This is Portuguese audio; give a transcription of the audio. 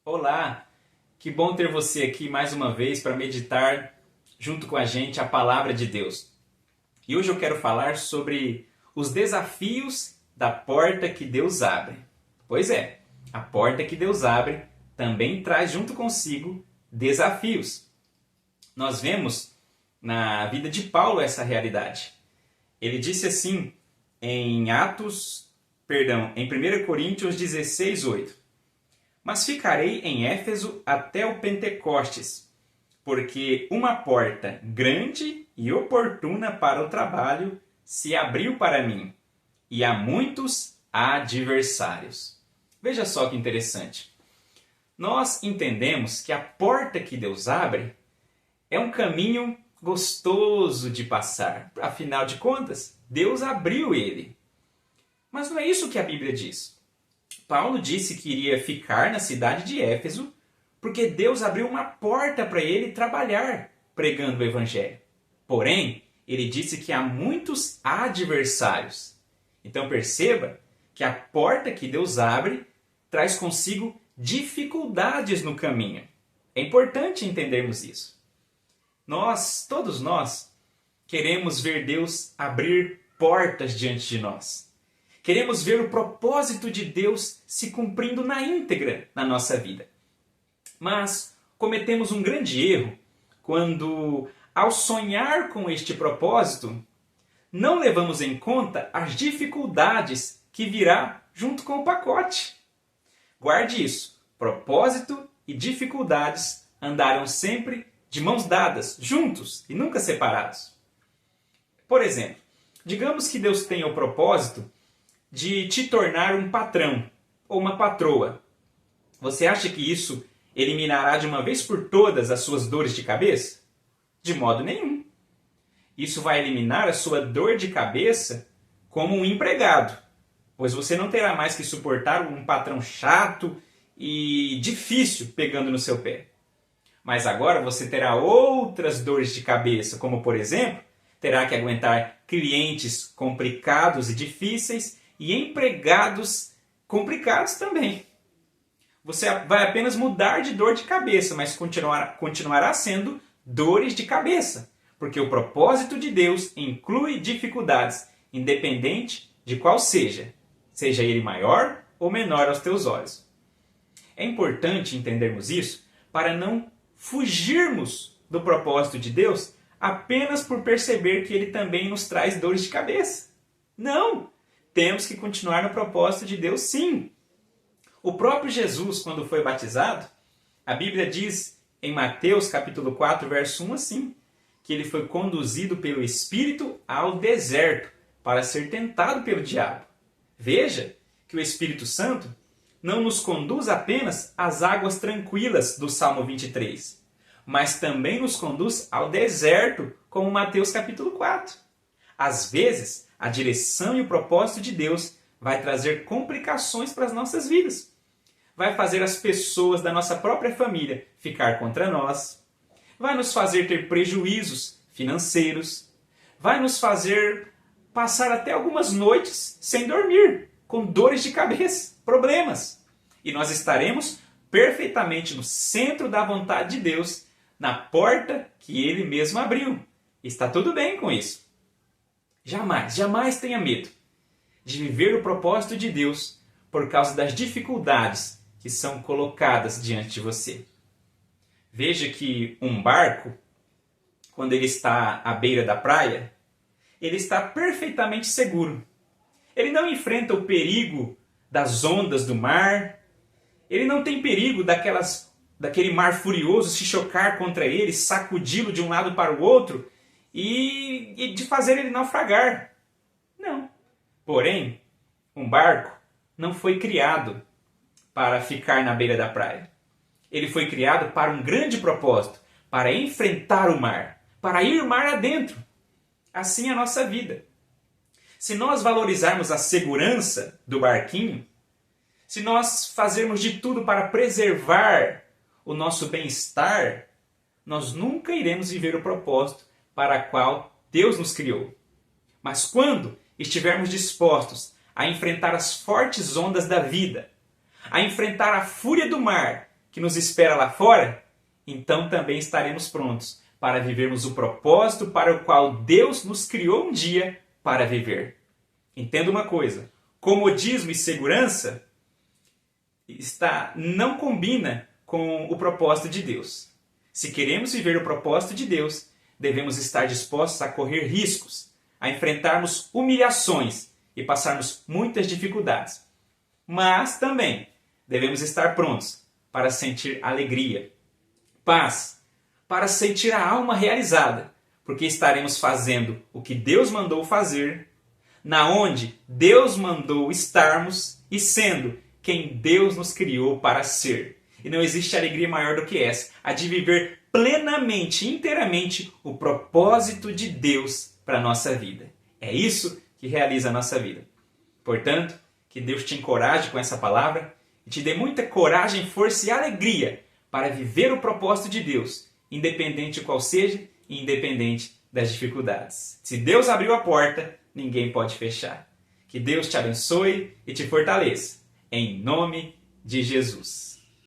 Olá, que bom ter você aqui mais uma vez para meditar junto com a gente a palavra de Deus. E hoje eu quero falar sobre os desafios da porta que Deus abre. Pois é, a porta que Deus abre também traz junto consigo desafios. Nós vemos na vida de Paulo essa realidade. Ele disse assim em em 1 Coríntios 16:8. Mas ficarei em Éfeso até o Pentecostes, porque uma porta grande e oportuna para o trabalho se abriu para mim, e há muitos adversários. Veja só que interessante. Nós entendemos que a porta que Deus abre é um caminho gostoso de passar. Afinal de contas, Deus abriu ele. Mas não é isso que a Bíblia diz. Paulo disse que iria ficar na cidade de Éfeso porque Deus abriu uma porta para ele trabalhar pregando o Evangelho. Porém, ele disse que há muitos adversários. Então perceba que a porta que Deus abre traz consigo dificuldades no caminho. É importante entendermos isso. Todos nós, queremos ver Deus abrir portas diante de nós. Queremos ver o propósito de Deus se cumprindo na íntegra na nossa vida. Mas cometemos um grande erro quando, ao sonhar com este propósito, não levamos em conta as dificuldades que virá junto com o pacote. Guarde isso. Propósito e dificuldades andaram sempre de mãos dadas, juntos e nunca separados. Por exemplo, digamos que Deus tenha o propósito de te tornar um patrão ou uma patroa. Você acha que isso eliminará de uma vez por todas as suas dores de cabeça? De modo nenhum. Isso vai eliminar a sua dor de cabeça como um empregado, pois você não terá mais que suportar um patrão chato e difícil pegando no seu pé. Mas agora você terá outras dores de cabeça, como por exemplo, terá que aguentar clientes complicados e difíceis e empregados complicados também. Você vai apenas mudar de dor de cabeça, mas continuará sendo dores de cabeça, porque o propósito de Deus inclui dificuldades, independente de qual seja ele maior ou menor aos teus olhos. É importante entendermos isso para não fugirmos do propósito de Deus apenas por perceber que ele também nos traz dores de cabeça. Não! Temos que continuar no propósito de Deus, sim. O próprio Jesus, quando foi batizado, a Bíblia diz em Mateus capítulo 4, verso 1 assim, que ele foi conduzido pelo Espírito ao deserto para ser tentado pelo diabo. Veja que o Espírito Santo não nos conduz apenas às águas tranquilas do Salmo 23, mas também nos conduz ao deserto, como Mateus capítulo 4. Às vezes, a direção e o propósito de Deus vai trazer complicações para as nossas vidas. Vai fazer as pessoas da nossa própria família ficar contra nós. Vai nos fazer ter prejuízos financeiros. Vai nos fazer passar até algumas noites sem dormir, com dores de cabeça, problemas. E nós estaremos perfeitamente no centro da vontade de Deus, na porta que Ele mesmo abriu. Está tudo bem com isso. Jamais tenha medo de viver o propósito de Deus por causa das dificuldades que são colocadas diante de você. Veja que um barco, quando ele está à beira da praia, ele está perfeitamente seguro. Ele não enfrenta o perigo das ondas do mar, ele não tem perigo daquele mar furioso se chocar contra ele, sacudi-lo de um lado para o outro e de fazer ele naufragar. Não. Porém, um barco não foi criado para ficar na beira da praia. Ele foi criado para um grande propósito, para enfrentar o mar, para ir mar adentro. Assim é a nossa vida. Se nós valorizarmos a segurança do barquinho, se nós fazermos de tudo para preservar o nosso bem-estar, nós nunca iremos viver o propósito para o qual Deus nos criou. Mas quando estivermos dispostos a enfrentar as fortes ondas da vida, a enfrentar a fúria do mar que nos espera lá fora, então também estaremos prontos para vivermos o propósito para o qual Deus nos criou um dia para viver. Entenda uma coisa, comodismo e segurança não combina com o propósito de Deus. Se queremos viver o propósito de Deus, devemos estar dispostos a correr riscos, a enfrentarmos humilhações e passarmos muitas dificuldades. Mas também devemos estar prontos para sentir alegria, paz, para sentir a alma realizada, porque estaremos fazendo o que Deus mandou fazer, na onde Deus mandou estarmos e sendo quem Deus nos criou para ser. E não existe alegria maior do que essa, a de viver plenamente, inteiramente o propósito de Deus para a nossa vida. É isso que realiza a nossa vida. Portanto, que Deus te encoraje com essa palavra e te dê muita coragem, força e alegria para viver o propósito de Deus, independente de qual seja e independente das dificuldades. Se Deus abriu a porta, ninguém pode fechar. Que Deus te abençoe e te fortaleça. Em nome de Jesus.